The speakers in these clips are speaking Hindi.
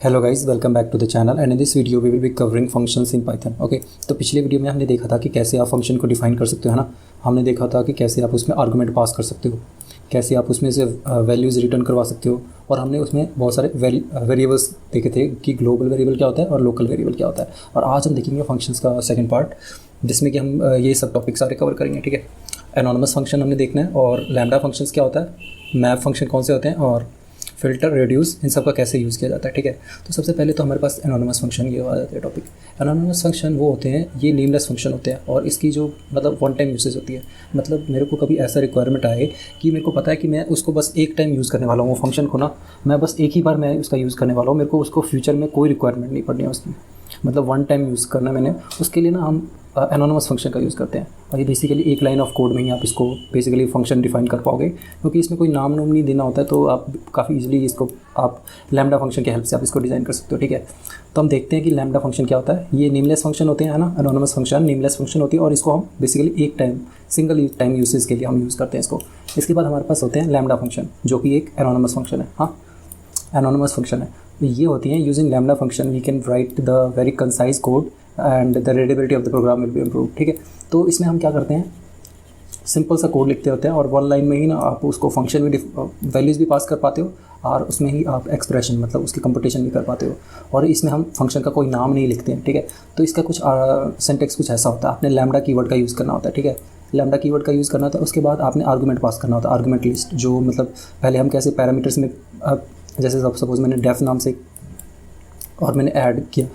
Hello guys, welcome back to the channel and in this video we will be covering functions in Python. Okay, तो पिछले वीडियो में हमने देखा था कि कैसे आप फंक्शन को डिफाइन कर सकते हो, है ना। हमने देखा था कि कैसे आप उसमें आर्गुमेंट पास कर सकते हो, कैसे आप उसमें से वैल्यूज़ रिटर्न करवा सकते हो, और हमने उसमें बहुत सारे वेरिएबल्स देखे थे कि ग्लोबल वेरिएबल क्या होता है और लोकल वेरिएबल क्या होता है। और आज हम देखेंगे फंक्शंस का सेकंड पार्ट, जिसमें कि हम ये सब टॉपिक सारे कवर करेंगे। ठीक है, एनोनिमस फंक्शन हमने देखना है, और लैम्डा फंक्शंस क्या होता है, मैप फंक्शन कौन से होते हैं, और फिल्टर, रेड्यूस, इन सब का कैसे यूज़ किया जाता है। ठीक है, तो सबसे पहले तो हमारे पास एनोनिमस फंक्शन ये आ जाता है टॉपिक। एनोनिमस फंक्शन वो होते हैं, ये नेमलेस फंक्शन होते हैं, और इसकी जो मतलब वन टाइम यूसेज होती है। मतलब मेरे को कभी ऐसा रिक्वायरमेंट आए कि मेरे को पता है कि मैं उसको बस एक टाइम यूज़ करने वाला हूँ, वो फंक्शन को ना मैं बस एक ही बार मैं उसका यूज़ करने वाला हूँ, मेरे को उसको फ्यूचर में कोई रिक्वायरमेंट नहीं पड़नी है उसकी, मतलब वन टाइम यूज़ करना मैंने, उसके लिए ना हम एनोनिमस फंक्शन का यूज़ करते हैं। और ये बेसिकली एक लाइन ऑफ कोड में ही आप इसको बेसिकली फंक्शन डिफाइन कर पाओगे, क्योंकि इसमें कोई नाम नहीं देना होता है, तो आप काफ़ी इजीली इसको आप लैम्डा फंक्शन की हेल्प से आप इसको डिज़ाइन कर सकते हो। ठीक है, तो हम देखते हैं कि लैम्डा फंक्शन क्या होता है। ये नेमलेस फंक्शन होते हैं, है ना। एनोनिमस फंक्शन नेमलेस फंक्शन होती है, और इसको हम बेसिकली एक टाइम सिंगल टाइम यूसेज के लिए हम यूज़ करते हैं इसको। इसके बाद हमारे पास होते हैं लैम्डा फंक्शन, जो कि एक एनोनिमस फंक्शन है। हाँ, एनोनिमस फंक्शन है। ये होती हैं using lambda function we can write the very concise code and the readability of the program will be improve. ठीक है, तो इसमें हम क्या करते हैं, सिंपल सा कोड लिखते होते हैं, और वन लाइन में ही ना आप उसको फंक्शन में वैल्यूज़ भी पास कर पाते हो, और उसमें ही आप एक्सप्रेशन मतलब उसकी कंप्यूटेशन भी कर पाते हो। और इसमें हम फंक्शन का कोई नाम नहीं लिखते हैं। ठीक है, तो इसका कुछ सिंटेक्स कुछ ऐसा होता है, आपने लैम्डा कीवर्ड का यूज़ करना होता है। ठीक है, लैम्डा कीवर्ड का यूज़ करना होता है, उसके बाद आपने आर्गुमेंट पास करना होता है, आर्गुमेंट लिस्ट, जो मतलब पहले हम कैसे पैरामीटर्स में जैसे सपोज मैंने डेफ नाम से और मैंने ऐड किया,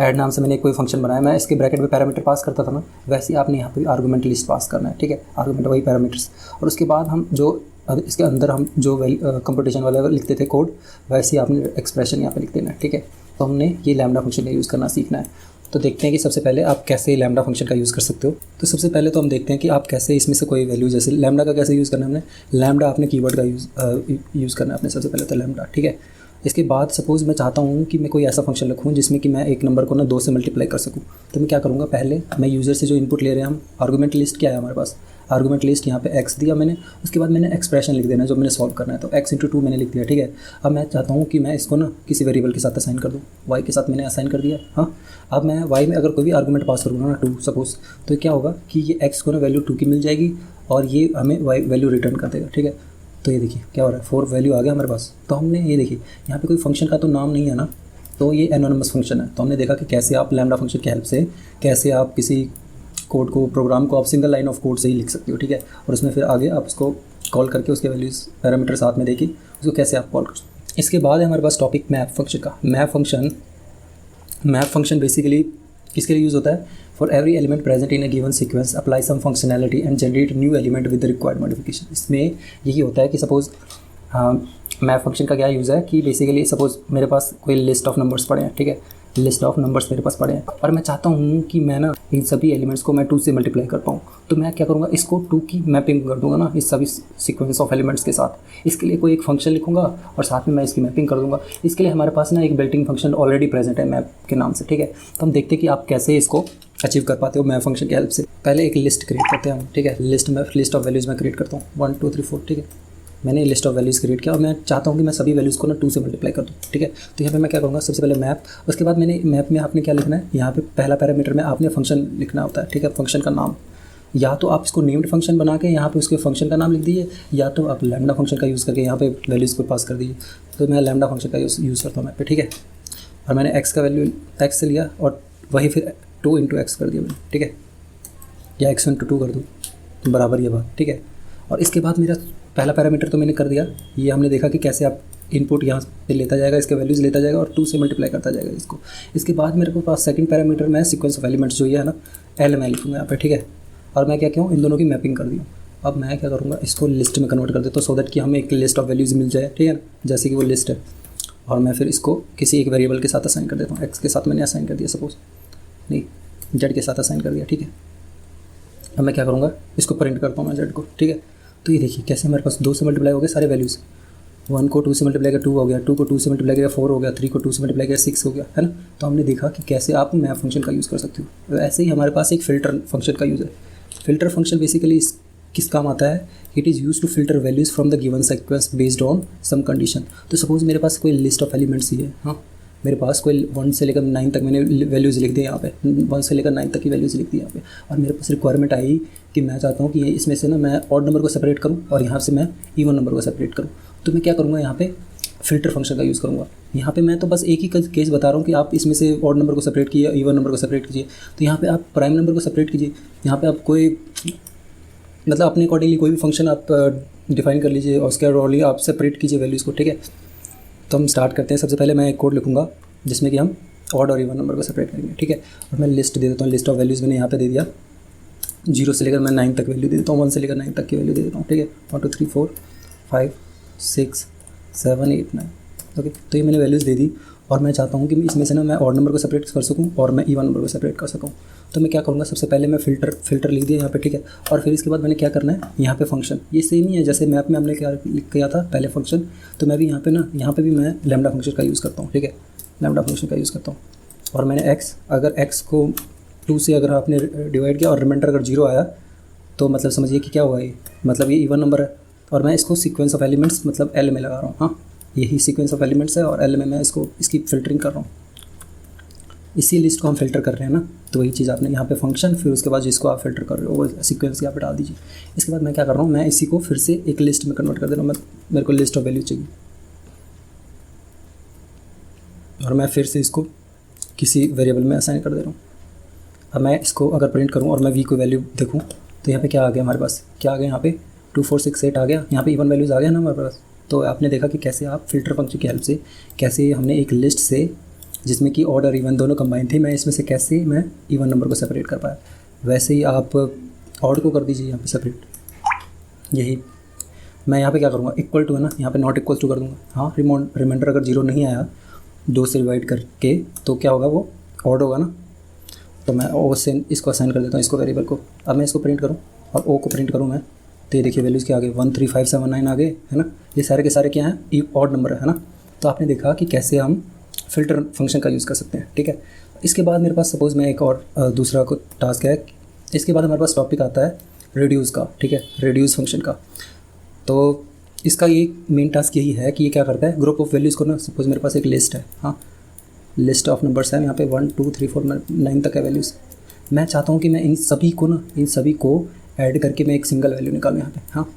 ऐड नाम से मैंने कोई फंक्शन बनाया, मैं इसके ब्रैकेट में पैरामीटर पास करता था ना, वैसे ही आपने यहाँ पे आर्गुमेंट लिस्ट पास करना है। ठीक है, आर्गुमेंट वही पैरामीटर्स, और उसके बाद हम जो इसके अंदर हम जो कंप्यूटेशन वाला लिखते थे कोड, वैसे ही आपने एक्सप्रेशन यहाँ पे लिख देना है। ठीक है, तो हमने ये लैम्डा फंक्शन का यूज़ करना सीखना है। तो देखते हैं कि सबसे पहले आप कैसे लैम्डा फंक्शन का यूज़ कर सकते हो। तो सबसे पहले तो हम देखते हैं कि आप कैसे इसमें से कोई वैल्यू, जैसे लैम्डा का कैसे यूज़ करना है। हमने लैम्डा आपने कीवर्ड का यूज़ करना है आपने सबसे पहले तो लैम्डा। ठीक है, इसके बाद सपोज़ मैं चाहता हूँ कि मैं कोई ऐसा फंक्शन लिखूँ जिसमें कि मैं एक नंबर को ना 2 से मल्टीप्लाई कर सकूँ। तो मैं क्या करूँगा, पहले मैं यूज़र से जो इनपुट ले रहे हैं हम, आर्गुमेंट लिस्ट क्या है हमारे पास, आर्गुमेंट लिस्ट यहाँ पे x दिया मैंने, उसके बाद मैंने एक्सप्रेशन लिख देना जो मैंने सॉल्व करना है, तो x × 2 मैंने लिख दिया। ठीक है, अब मैं चाहता हूँ कि मैं इसको ना किसी वेरिएबल के साथ असाइन कर दूँ, y के साथ मैंने असाइन कर दिया। हाँ, अब मैं y में अगर कोई भी आर्गुमेंट पास करूँगा ना 2 सपोज, तो क्या होगा कि ये x को ना वैल्यू 2 की मिल जाएगी, और ये हमें y वैल्यू रिटर्न कर देगा। ठीक है, तो ये देखिए क्या हो रहा है, 4 वैल्यू आ गया हमारे पास। तो हमने ये देखिए यहाँ पे कोई फंक्शन का तो नाम नहीं है ना, तो ये एनोनिमस फंक्शन है। तो हमने देखा कि कैसे आप लैम्डा फंक्शन की हेल्प से कैसे आप किसी कोड को, प्रोग्राम को आप सिंगल लाइन ऑफ कोड से ही लिख सकते हो। ठीक है, और उसमें फिर आगे आप उसको कॉल करके उसके वैल्यूज़ पैरामीटर साथ में देखिए उसको कैसे आप कॉल कर सकते हो। इसके बाद है हमारे पास टॉपिक मैप फंक्शन का। मैप फंक्शन बेसिकली किसके लिए यूज़ होता है, for every element present in a given sequence apply some functionality and generate new element with the required modification. इसमें यही होता है कि सपोज मैप फंक्शन का क्या यूज़ है कि बेसिकली सपोज मेरे पास कोई लिस्ट ऑफ नंबर्स पड़े हैं। ठीक है, लिस्ट ऑफ नंबर्स मेरे पास पड़े हैं, और मैं चाहता हूँ कि मैं ना इन सभी एलिमेंट्स को मैं 2 से मल्टीप्लाई कर पाऊँ। तो मैं क्या करूँगा, इसको 2 की मैपिंग कर दूँगा ना इस सभी सीक्वेंस ऑफ एलिमेंट्स के साथ। इसके लिए कोई एक फंक्शन लिखूँगा और साथ में मैं इसकी मैपिंग कर दूँगा। इसके लिए हमारे पास ना एक built in function already present है मैप के नाम से। ठीक है, तो हम देखते हैं कि आप कैसे इसको अचीव कर पाते हो मैप फंक्शन की हेल्प से। पहले एक लिस्ट क्रिएट करते हैं हम। ठीक है, लिस्ट ऑफ वैल्यूज़ मैं क्रिएट करता हूँ 1 2 3 4। ठीक है, मैंने लिस्ट ऑफ वैल्यूज़ क्रिएट किया, और मैं चाहता हूँ कि मैं सभी वैल्यूज़ को ना 2 से मल्टीप्लाई कर दूँ। ठीक है, तो यहाँ पे मैं क्या करूँगा, सबसे पहले मैप, उसके बाद मैंने मैप में आपने क्या लिखना है, यहाँ पे पहला पैरामीटर में आपने फंक्शन लिखना होता है। ठीक है, फंक्शन का नाम, या तो आप इसको नेम्ड फंक्शन बना के यहाँ पे उसके फंक्शन का नाम लिख दीजिए, या तो आप लैम्डा फंक्शन का यूज़ करके यहाँ पे वैल्यूज़ को पास कर दीजिए। तो मैं लैम्डा फंक्शन का यूज़ करता हूँ मैप पे। ठीक है, और मैंने x का वैल्यू x से लिया, और वही फिर 2 × x कर दिया मैंने। ठीक है, या x × 2 कर दूँ बराबर ये बात। ठीक है, और इसके बाद मेरा पहला पैरामीटर तो मैंने कर दिया। ये हमने देखा कि कैसे आप इनपुट यहाँ पे लेता जाएगा, इसके वैल्यूज़ लेता जाएगा और 2 से मल्टीप्लाई करता जाएगा इसको। इसके बाद मेरे को पास सेकंड पैरामीटर में सीक्वेंस ऑफ एलिमेंट्स जो ये है ना, एल मैं लिखूँगा यहाँ पे। ठीक है, और मैं क्या क्यों इन दोनों की मैपिंग कर दी। अब मैं क्या करूँगा, इसको लिस्ट में कन्वर्ट कर देता हूँ, सो दैट कि हमें एक लिस्ट ऑफ वैल्यूज़ मिल जाए। ठीक है, जैसे कि वो लिस्ट है, और मैं फिर इसको किसी एक वेरिएबल के साथ असाइन कर देता हूँ। एक्स के साथ मैंने असाइन कर दिया, सपोज नहीं जेड के साथ असाइन कर दिया। ठीक है, अब मैं क्या करूँगा, इसको प्रिंट करता हूँ मैं जेड को। ठीक है, तो ये देखिए कैसे हमारे पास 2 से मल्टीप्लाई हो गए सारे वैल्यूज़। 1 को 2 से मल्टीप्लाई किया 2 हो गया, 2 को 2 से मल्टीप्लाई किया 4 हो गया, 3 को 2 से मल्टीप्लाई किया 6 हो गया, है ना। तो हमने देखा कि कैसे आप मैप फंक्शन का यूज़ कर सकते हो। वैसे ही हमारे पास एक फ़िल्टर फंक्शन का यूज़ है। फ़िल्टर फंक्शन बेसिकली किस काम आता है, it is use to filter values from the given sequence based on some condition. तो सपोज़ मेरे पास कोई लिस्ट ऑफ एलिमेंट्स ही है, हाँ मेरे पास कोई 1 से लेकर 9 तक मैंने वैल्यूज़ लिख दी यहाँ पे, 1 से लेकर 9 तक की वैल्यूज़ लिख दी यहाँ पे। और मेरे पास रिक्वायरमेंट आई कि मैं चाहता हूँ कि इसमें से ना मैं ऑड नंबर को सेपरेट करूँ और यहाँ से मैं इवन नंबर को सेपरेट करूँ। तो मैं क्या करूँगा, यहाँ पे फ़िल्टर फंक्शन का यूज़ करूँगा। यहाँ पे मैं तो बस एक ही केस बता रहा हूँ कि आप इसमें से ऑड नंबर को सेपरेट कीजिए, इवन नंबर को सेपरेट कीजिए। तो यहाँ पे आप प्राइम नंबर को सेपरेट कीजिए। यहाँ पे आप कोई मतलब अपने अकॉर्डिंगली कोई भी फंक्शन आप डिफाइन कर लीजिए और उसके अकॉर्डिंगली आप सेपरेट कीजिए वैल्यूज़ को, ठीक है। तो हम स्टार्ट करते हैं। सबसे पहले मैं एक कोड लिखूँगा जिसमें कि हम ऑड और इवन नंबर को सेपरेट करेंगे, ठीक है। और मैं लिस्ट दे देता हूँ, लिस्ट ऑफ वैल्यूज़ मैंने यहाँ पे दे दिया। 0 से लेकर मैं 9 तक वैल्यू दे देता हूँ, 1 से लेकर 9 तक की वैल्यू दे देता हूँ, ठीक है। 1 2 3 4 5 6 7 8 9, ओके। तो ये मैंने वैल्यूज़ दे दी और मैं चाहता हूँ कि इसमें से ना मैं ऑड नंबर को सेपरेट कर सकूँ और मैं इवन नंबर को सेपरेट कर सकूँ। तो मैं क्या करूँगा, सबसे पहले मैं फ़िल्टर लिख दिया यहाँ पे, ठीक है। और फिर इसके बाद मैंने क्या करना है, यहाँ पे फंक्शन ये सेम ही है जैसे मैप में हमने क्या किया था पहले फंक्शन। तो मैं भी यहाँ पे भी मैं लैम्डा फंक्शन का यूज़ करता हूँ, ठीक है। लैम्डा फंक्शन का यूज़ करता हूँ और मैंने अगर x को 2 से अगर आपने डिवाइड किया और रिमाइंडर अगर 0 आया तो मतलब समझिए कि क्या हुआ, ये मतलब ये इवन नंबर है। और मैं इसको सीक्वेंस ऑफ एलिमेंट्स मतलब L में लगा रहा हूँ, हाँ यही सीक्वेंस ऑफ एलिमेंट्स है और L में मैं इसकी फ़िल्टरिंग कर रहा हूँ। इसी लिस्ट को हम फ़िल्टर कर रहे हैं ना, तो वही चीज़ आपने यहाँ पे फंक्शन, फिर उसके बाद जिसको आप फ़िल्टर कर रहे हो वो सीक्वेंस यहाँ पे डाल दीजिए। इसके बाद मैं क्या कर रहा हूँ, मैं इसी को फिर से एक लिस्ट में कन्वर्ट कर दे रहा हूँ। मेरे को लिस्ट ऑफ वैल्यू चाहिए और मैं फिर से इसको किसी वेरिएबल में असाइन कर दे रहा हूँ। अब मैं इसको अगर प्रिंट करूँ और मैं v को वैल्यू देखूँ तो यहाँ पे क्या आ गया हमारे पास, क्या आ गया यहाँ पे 2 4 6 8 आ गया। यहाँ पे इवन वैल्यूज़ आ गया ना हमारे पास। तो आपने देखा कि कैसे आप फ़िल्टर फंक्शन की हेल्प से कैसे हमने एक लिस्ट से जिसमें कि ऑड और इवन दोनों कंबाइन थे, मैं इसमें से कैसे मैं इवन नंबर को सेपरेट कर पाया। वैसे ही आप ऑड को कर दीजिए यहाँ पे सेपरेट। यही मैं यहाँ पे क्या करूँगा, इक्वल टू है ना, यहाँ पे नॉट इक्वल टू कर दूँगा। हाँ, रिमाइंडर अगर 0 नहीं आया 2 से डिवाइड करके तो क्या होगा, वो ऑड होगा ना। तो मैं ओ से इसको असाइन कर देता हूँ इसको वेरिएबल को। अब मैं इसको प्रिंट करूँ और ओ को प्रिंट करूँ मैं, तो ये देखिए वैल्यूज़ क्या आ गए, 1 3 5 7 9 आ गए, है ना। ये सारे के सारे क्या हैं, ऑड नंबर है ना। तो आपने देखा कि कैसे हम फ़िल्टर फंक्शन का यूज़ कर सकते हैं, ठीक है। इसके बाद मेरे पास सपोज़ मैं एक और दूसरा को टास्क है। इसके बाद हमारे पास टॉपिक आता है रिड्यूस का, ठीक है, रिड्यूस फंक्शन का। तो इसका ये मेन टास्क यही है कि ये क्या करता है, ग्रुप ऑफ वैल्यूज़ को ना, सपोज़ मेरे पास एक लिस्ट है, हाँ लिस्ट ऑफ नंबर्स है, यहाँ पे 1 2 3 4 9 तक है वैल्यूज़। मैं चाहता हूँ कि मैं इन सभी को ऐड करके मैं एक सिंगल वैल्यू निकालूँ यहाँ पे, हाँ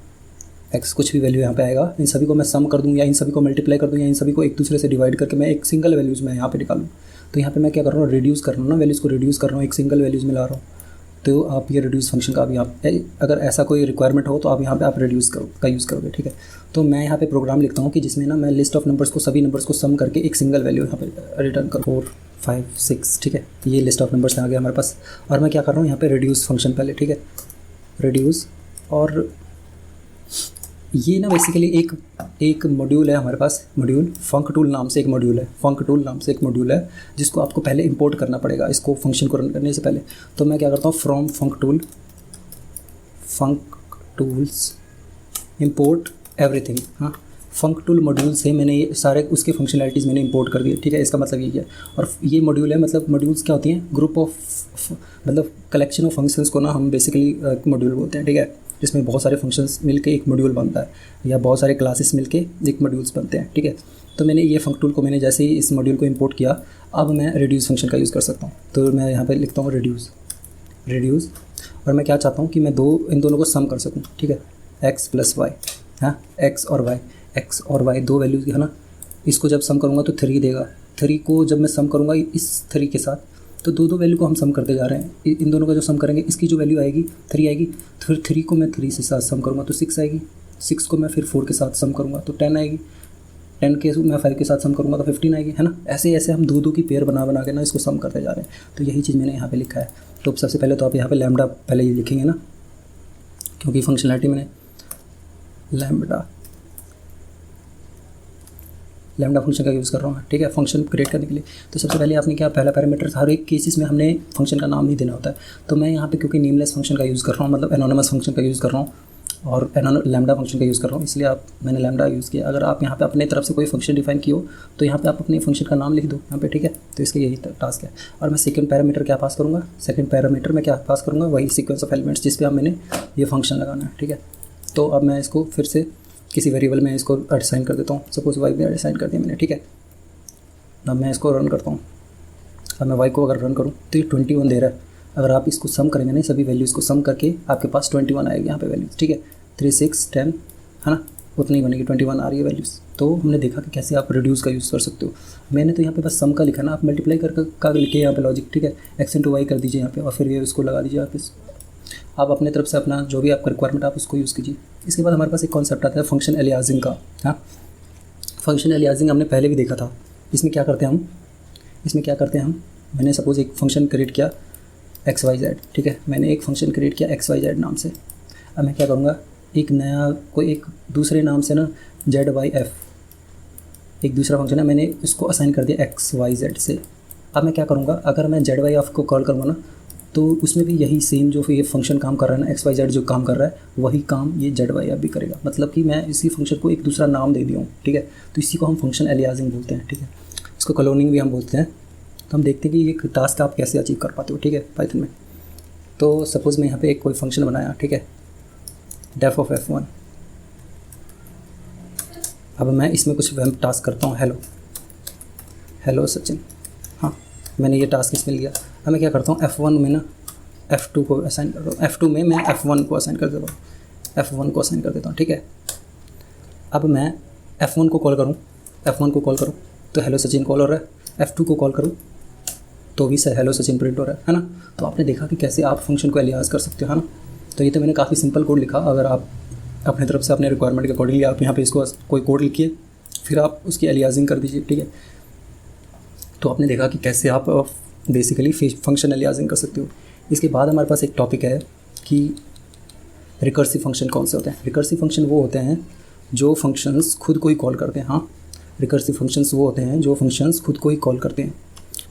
x कुछ भी वैल्यू यहाँ पे आएगा, इन सभी को मैं सम कर दूँ या इन सभी को मल्टीप्लाई कर दूँ या इन सभी को एक दूसरे से डिवाइड करके मैं एक सिंगल वैल्यूज़ में यहाँ पे निकालूँ। तो यहाँ पे मैं क्या कर रहा हूँ, रिड्यूस कर रहा हूँ ना, वैल्यूज़ को रिड्यूस कर रहा हूँ, एक सिंगल वैल्यूज़ में ला रहा हूँ। तो आप ये रिड्यूस फंक्शन का भी आप अगर ऐसा कोई रिक्वायरमेंट हो तो आप यहाँ पे आप रिड्यूस का यूज़ करोगे, ठीक है। तो मैं यहाँ पे प्रोग्राम लिखता हूँ कि जिसमें ना मैं लिस्ट ऑफ नंबर्स को, सभी नंबर्स को सम करके एक सिंगल वैल्यू यहाँ पे रिटर्न कर 4 5 6, ठीक है। ये लिस्ट ऑफ नंबर्स आ गया हमारे पास और मैं क्या कर रहा हूँ यहाँ पे रिड्यूस फंक्शन पहले, ठीक है, रिड्यूस। और ये ना बेसिकली एक मॉड्यूल है हमारे पास, मॉड्यूल फंक टूल नाम से एक मॉड्यूल है, फंक टूल नाम से एक मॉड्यूल है जिसको आपको पहले इंपोर्ट करना पड़ेगा इसको फंक्शन को रन करने से पहले। तो मैं क्या करता हूँ, from funk tools import everything, हाँ फंक टूल मॉड्यूल से मैंने ये सारे उसके फंक्शनैलिटीज़ मैंने इंपोर्ट कर दिए, ठीक है। इसका मतलब ये है। और ये मॉड्यूल है, मतलब मॉड्यूल्स क्या होती हैं, ग्रुप ऑफ मतलब कलेक्शन ऑफ फंक्शंस को ना हम बेसिकली मॉड्यूल बोलते हैं, ठीक है। जिसमें बहुत सारे फंक्शंस मिलके एक मॉड्यूल बनता है या बहुत सारे क्लासेस मिलके एक मॉड्यूल्स बनते हैं, ठीक है। तो मैंने ये फंक टूल को मैंने जैसे ही इस मॉड्यूल को इंपोर्ट किया, अब मैं रिड्यूस फंक्शन का यूज़ कर सकता हूँ। तो मैं यहाँ पे लिखता हूँ रिड्यूस और मैं क्या चाहता हूँ कि मैं इन दोनों को सम कर सकूँ, ठीक है, x प्लस वाई, हाँ x और y दो वैल्यूज़ है ना। इसको जब सम करूँगा तो 3 देगा, 3 को जब मैं सम करूँगा इस 3 के साथ, तो दो वैल्यू को हम सम करते जा रहे हैं। इन दोनों का जो सम करेंगे इसकी जो वैल्यू आएगी 3 आएगी, फिर 3 को मैं 3 से साथ सम करूँगा तो 6 आएगी, 6 को मैं फिर 4 के साथ सम करूँगा तो 10 आएगी, 10 के मैं 5 के साथ सम करूँगा तो 15 आएगी, है ना। ऐसे ऐसे हम दो की पेयर बना के ना इसको सम करते जा रहे हैं। तो यही चीज़ मैंने यहाँ पे लिखा है। तो सबसे पहले तो आप यहाँ पे लैम्डा पहले ये लिखेंगे ना, क्योंकि फंक्शनैलिटी मैंने लैम्डा फंक्शन का यूज़ कर रहा हूँ, ठीक है, फंक्शन क्रिएट करने के लिए। तो सबसे पहले आपने क्या, पहला पैरामीटर, हर एक केसेस में हमने फंक्शन का नाम नहीं देना होता है। तो मैं यहाँ पे क्योंकि नेमलेस फंक्शन का यूज़ कर रहा हूँ, मतलब एनोनिमस फंक्शन का यूज़ कर रहा हूँ और लैम्डा फंक्शन का यूज़ कर रहा हूँ, इसलिए मैंने लैम्डा यूज़ किया। अगर आप यहाँ पे अपने तरफ से कोई फंक्शन डिफाइन की हो तो यहाँ पे आप अपने फंक्शन का नाम लिख दो यहाँ पे, ठीक है। तो इसका यही टास्क है। और मैं सेकंड पैरामीटर क्या पास करूँगा, सेकंड पैरामीटर में क्या पास करूँगा, वही सीक्वेंस ऑफ एलिमेंट्स जिस पे अब मैंने ये फंक्शन लगाना है, ठीक है। तो अब मैं इसको फिर से किसी वेरिएबल में इसको असाइन कर देता हूँ, सपोज वाई में असाइन कर दिया मैंने, ठीक है। अब मैं इसको रन करता हूँ। अब मैं y को अगर रन करूँ तो ये 21 दे रहा है। अगर आप इसको सम करेंगे ना, सभी वैल्यूज़ को सम करके आपके पास 21 आएगी यहाँ पे वैल्यूज़, ठीक है। 3, 6, 10 है ना, उतनी बनेगी, 21 आ रही है वैल्यूज़। तो हमने देखा कि कैसे आप रिड्यूस का यूज़ कर सकते हो। मैंने तो यहाँ पे बस सम का लिखा ना, आप मल्टीप्लाई का लिखे यहाँ पे लॉजिक, ठीक है। x इंटू वाई कर दीजिए यहाँ पे और फिर ये उसको लगा दीजिए वापस। आप अपने तरफ से अपना जो भी आपका रिक्वायरमेंट आप उसको यूज़ कीजिए। इसके बाद हमारे पास एक कॉन्सेप्ट आता है फंक्शन एलियासिंग का। हाँ, फंक्शन एलियासिंग हमने पहले भी देखा था। इसमें क्या करते हैं हम, मैंने सपोज़ एक फंक्शन क्रिएट किया XYZ, ठीक है। मैंने एक फंक्शन क्रिएट किया XYZ नाम से। अब मैं क्या करूँगा, एक दूसरे नाम से ना ZYF, एक दूसरा फंक्शन है, मैंने इसको असाइन कर दिया XYZ से। अब मैं क्या करूँगा, अगर मैं ZYF को कॉल करूँगा ना, तो उसमें भी यही सेम जो ये फंक्शन काम कर रहा है ना, XYZ जो काम कर रहा है वही काम ये ZYF भी करेगा। मतलब कि मैं इसी फंक्शन को एक दूसरा नाम दे दिया हूँ, ठीक है। तो इसी को हम फंक्शन एलियासिंग बोलते हैं, ठीक है। इसको क्लोनिंग भी हम बोलते हैं। तो हम देखते हैं कि ये टास्क आप कैसे अचीव कर पाते हो, ठीक है, पाइथन में। तो सपोज़ मैं यहाँ पे एक कोई फंक्शन बनाया, ठीक है, डेफ ऑफ F1। अब मैं इसमें कुछ वेब टास्क करता हूँ, हेलो सचिन। हाँ, मैंने ये टास्क इसमें लिया। अब मैं क्या करता हूँ, F1 में ना F2 को असाइन कर देता हूँ। F2 में मैं F1 को असाइन कर देता हूँ, ठीक है। अब मैं F1 को कॉल करूँ तो हेलो सचिन कॉल हो रहा है। F2 को कॉल करूँ तो भी सर हेलो सचिन प्रिंट हो रहा है ना। तो आपने देखा कि कैसे आप फंक्शन को एलियास कर सकते हो, है ना। तो ये तो मैंने काफ़ी सिंपल कोड लिखा। अगर आप अपने तरफ से अपने रिक्वायरमेंट के अकॉर्डिंगली आप यहाँ पे इसको कोई कोड लिखिए, फिर आप उसकी एलियासिंग कर दीजिए, ठीक है। तो आपने देखा कि कैसे आप बेसिकली फंक्शन एलियासिंग कर सकते हो। इसके बाद हमारे पास एक टॉपिक है कि रिकर्सिव फंक्शन कौन से होते हैं। रिकर्सिव फंक्शन वो होते हैं जो फंक्शंस खुद को ही कॉल करते हैं। हाँ, रिकर्सिव फंक्शंस वो होते हैं जो फंक्शंस खुद को ही कॉल करते हैं।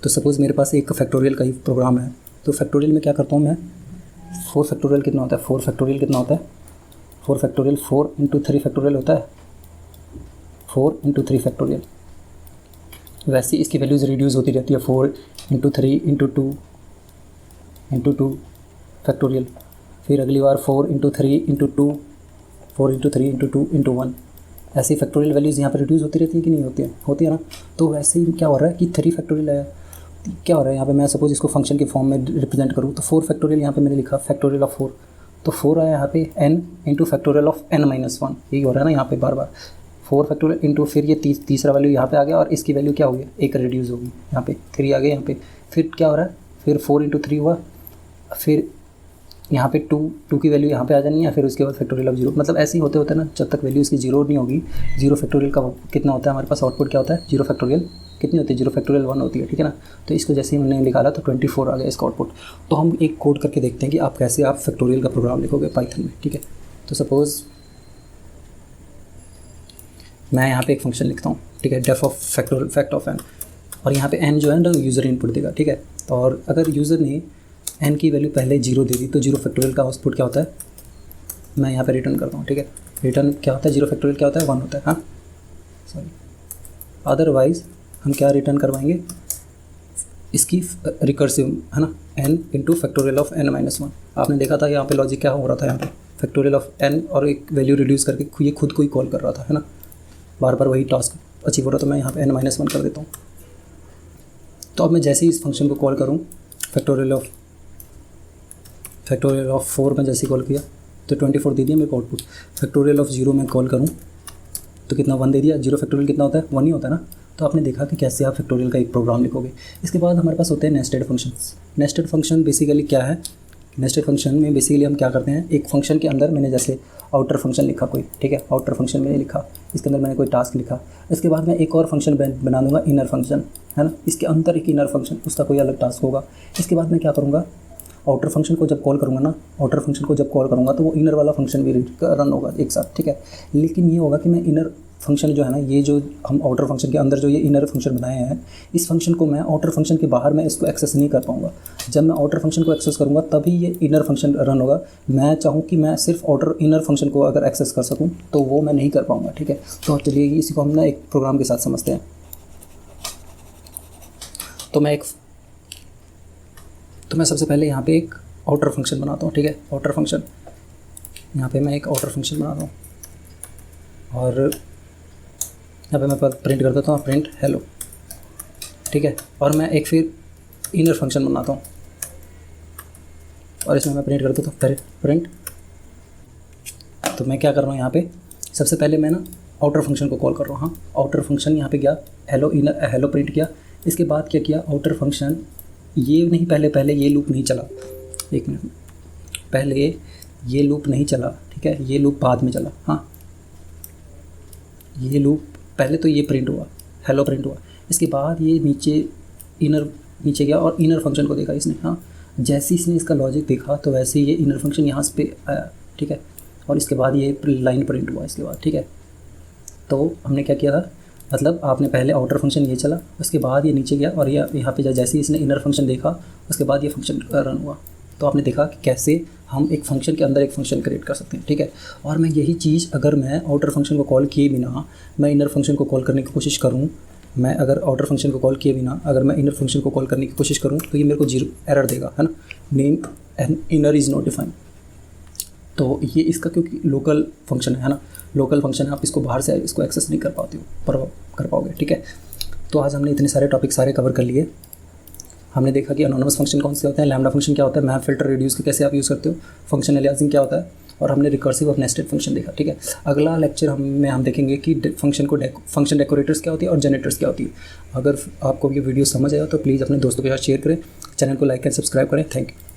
तो सपोज़ मेरे पास एक फैक्टोरियल का ही प्रोग्राम है। तो फैक्टोरियल में क्या करता हूँ मैं, 4 फैक्टोरियल कितना होता है, 4 फैक्टोरियल कितना होता है, 4 फैक्टोरियल 4 इंटू 3 फैक्टोरियल होता है, 4 इंटू 3 फैक्टोरियल। वैसे इसकी वैल्यूज़ रिड्यूस होती रहती है, 4 इंटू 3 इंटू 2 फैक्टोरियल। फिर अगली बार 4 into 3 into 2, 4 into 3 into 2 into 1। ऐसी फैक्टोरियल वैल्यूज़ यहाँ पर रिड्यूस होती रहती है कि नहीं होती है ना। तो वैसे ही क्या हो रहा है कि 3 फैक्टोरियल है, क्या हो रहा है यहाँ पे, मैं सपोज इसको फंक्शन के फॉर्म में रिप्रेजेंट करूँ तो 4 फैक्टोरियल यहाँ पे मैंने लिखा फैक्टोरियल ऑफ 4। तो 4 आया यहाँ पे n into factorial of n-1। यही हो रहा है ना यहाँ पे बार बार 4 फैक्टोरियल इंटू, फिर ये तीसरा वैल्यू यहाँ पे आ गया और इसकी वैल्यू क्या होगी, एक रिड्यूस होगी, यहाँ पे 3 आ गया यहाँ पे। फिर क्या हो रहा है, फिर 4 इंटू 3 हुआ, फिर यहाँ पे 2 की वैल्यू यहाँ पे आ जानी है, फिर उसके बाद फैक्टोरियल ऑफ 0। मतलब ऐसे ही होते ना, जब तक वैल्यू इसकी 0 नहीं होगी। 0 फैक्टोरियल का कितना होता है हमारे पास, आउटपुट क्या होता है, 0 फैक्टोरियल कितनी होती है, 0 फैक्टोरियल 1 होती है, ठीक है ना। तो इसको जैसे ही मैंने निकाला तो 24 आ गया इसका आउटपुट। तो हम एक कोड करके देखते हैं कि आप कैसे आप फैक्टोरियल का प्रोग्राम लिखोगे पाइथन में, ठीक है। तो सपोज़ मैं यहाँ पे एक फंक्शन लिखता हूँ, ठीक है, def of fact of n। और यहाँ पे n जो है ना यूज़र इनपुट देगा, ठीक है। और अगर यूज़र ने n की वैल्यू पहले 0 दे दी तो 0 फैक्टोरियल का आउटपुट क्या होता है, मैं यहाँ पे रिटर्न करता हूँ, ठीक है। रिटर्न क्या होता है, 0 फैक्टोरियल क्या होता है, 1 होता है। हाँ, सॉरी, अदरवाइज़ हम क्या रिटर्न करवाएंगे, इसकी रिकर्सिव, है ना, n into factorial of n-1। आपने देखा था यहाँ पे लॉजिक क्या हो रहा था, यहाँ पे फैक्टोरियल ऑफ n और एक वैल्यू रिड्यूस करके ये खुद को ही कॉल कर रहा था, है ना, बार बार वही टास्क अचीव हो रहा था। मैं यहाँ पे n-1 कर देता हूँ। तो अब मैं जैसे ही इस फंक्शन को कॉल करूँ, फैक्टोरियल ऑफ 4 में जैसे कॉल किया तो 24 दे दिया मेरे को आउटपुट। फैक्टोरियल ऑफ 0 में कॉल करूँ तो कितना 1 दे दिया। 0 फैक्टोरियल कितना होता है, 1 ही होता है ना। तो आपने देखा कि कैसे आप फैक्टोरियल का एक प्रोग्राम लिखोगे। इसके बाद हमारे पास होते हैं nested functions. Nested function basically क्या है, नेस्टेड फंक्शन में बेसिकली हम क्या करते हैं, एक फंक्शन के अंदर मैंने जैसे आउटर फंक्शन लिखा कोई, ठीक है, आउटर फंक्शन मैंने लिखा, इसके अंदर मैंने कोई टास्क लिखा। इसके बाद मैं एक और फंक्शन बना दूंगा, इनर फंक्शन, है ना, इसके अंदर एक इनर फंक्शन, उसका कोई अलग टास्क होगा। इसके बाद मैं क्या करूँगा, आउटर फंक्शन को जब कॉल करूँगा ना, आउटर फंक्शन को जब कॉल करूँगा तो वो इनर वाला फंक्शन भी रन होगा एक साथ, ठीक है। लेकिन ये होगा कि मैं इनर फंक्शन जो है ना, ये जो हम आउटर फंक्शन के अंदर जो ये इनर फंक्शन बनाए हैं, इस फंक्शन को मैं आउटर फंक्शन के बाहर मैं इसको एक्सेस नहीं कर पाऊँगा। जब मैं आउटर फंक्शन को एक्सेस करूँगा तभी ये इनर फंक्शन रन होगा। मैं चाहूँ कि मैं सिर्फ इनर फंक्शन को अगर एक्सेस कर सकूँ तो वो मैं नहीं कर पाऊँगा, ठीक है। तो चलिए इसी को हम ना एक प्रोग्राम के साथ समझते हैं। तो मैं सबसे पहले यहाँ पे एक आउटर फंक्शन बनाता हूँ, ठीक है। आउटर फंक्शन, यहाँ पे मैं एक आउटर फंक्शन बनाता हूँ और यहाँ पे मैं प्रिंट कर देता हूँ, प्रिंट हेलो। ठीक है। और मैं एक फिर इनर फंक्शन बनाता हूँ और इसमें मैं प्रिंट करता हूँ तो प्रिंट। तो मैं क्या कर रहा हूँ यहाँ पे, सबसे पहले मैं ना आउटर फंक्शन को कॉल कर रहा हूँ। हाँ, आउटर फंक्शन यहाँ पे गया, हेलो प्रिंट किया। इसके बाद क्या किया, आउटर फंक्शन ये नहीं, पहले ये लूप नहीं चला, एक मिनट, पहले ये लूप नहीं चला, ठीक है, ये लूप बाद में चला। हाँ, ये लूप पहले तो ये प्रिंट हुआ, हेलो प्रिंट हुआ, इसके बाद ये नीचे गया और इनर फंक्शन को देखा इसने। हाँ, जैसे इसने इसका लॉजिक देखा तो वैसे ये इनर फंक्शन यहाँ पे आया, ठीक है, और इसके बाद ये लाइन प्रिंट हुआ इसके बाद, ठीक है। तो हमने क्या किया था, मतलब आपने पहले आउटर फंक्शन ये चला, उसके बाद ये नीचे गया और यहाँ पे जैसे ही इसने इनर फंक्शन देखा उसके बाद ये फंक्शन रन हुआ। तो आपने देखा कि कैसे हम एक फंक्शन के अंदर एक फंक्शन क्रिएट कर सकते हैं, ठीक है। और मैं यही चीज़ अगर मैं आउटर फंक्शन को कॉल किए बिना मैं इनर फंक्शन को कॉल करने की कोशिश करूँ, मैं अगर आउटर फंक्शन को कॉल किए बिना अगर मैं इनर फंक्शन को कॉल करने की कोशिश करूँ तो ये मेरे को 0 एरर देगा, है ना, name and inner is not defined. तो ये इसका क्योंकि लोकल फंक्शन है ना, लोकल फंक्शन है, आप इसको बाहर से इसको एक्सेस नहीं कर पाते हो, कर पाओगे, ठीक है। तो आज हमने इतने सारे टॉपिक सारे कवर कर लिए। हमने देखा कि एनोनिमस फंक्शन कौन से होते हैं, लैम्डा फंक्शन क्या होता है, मैप फिल्टर रेड्यूस के कैसे आप यूज़ करते हो, फंक्शन एलियासिंग क्या होता है, और हमने रिकर्सिव और नेस्टेड फंक्शन देखा, ठीक है। अगला लेक्चर हम देखेंगे कि फंक्शन डेकोरेटर्स क्या होती है और जनरेटर्स क्या होती है। अगर आपको ये वीडियो समझ आया तो प्लीज़ अपने दोस्तों के साथ शेयर करें, चैनल को लाइक एंड सब्सक्राइब करें। Thank you.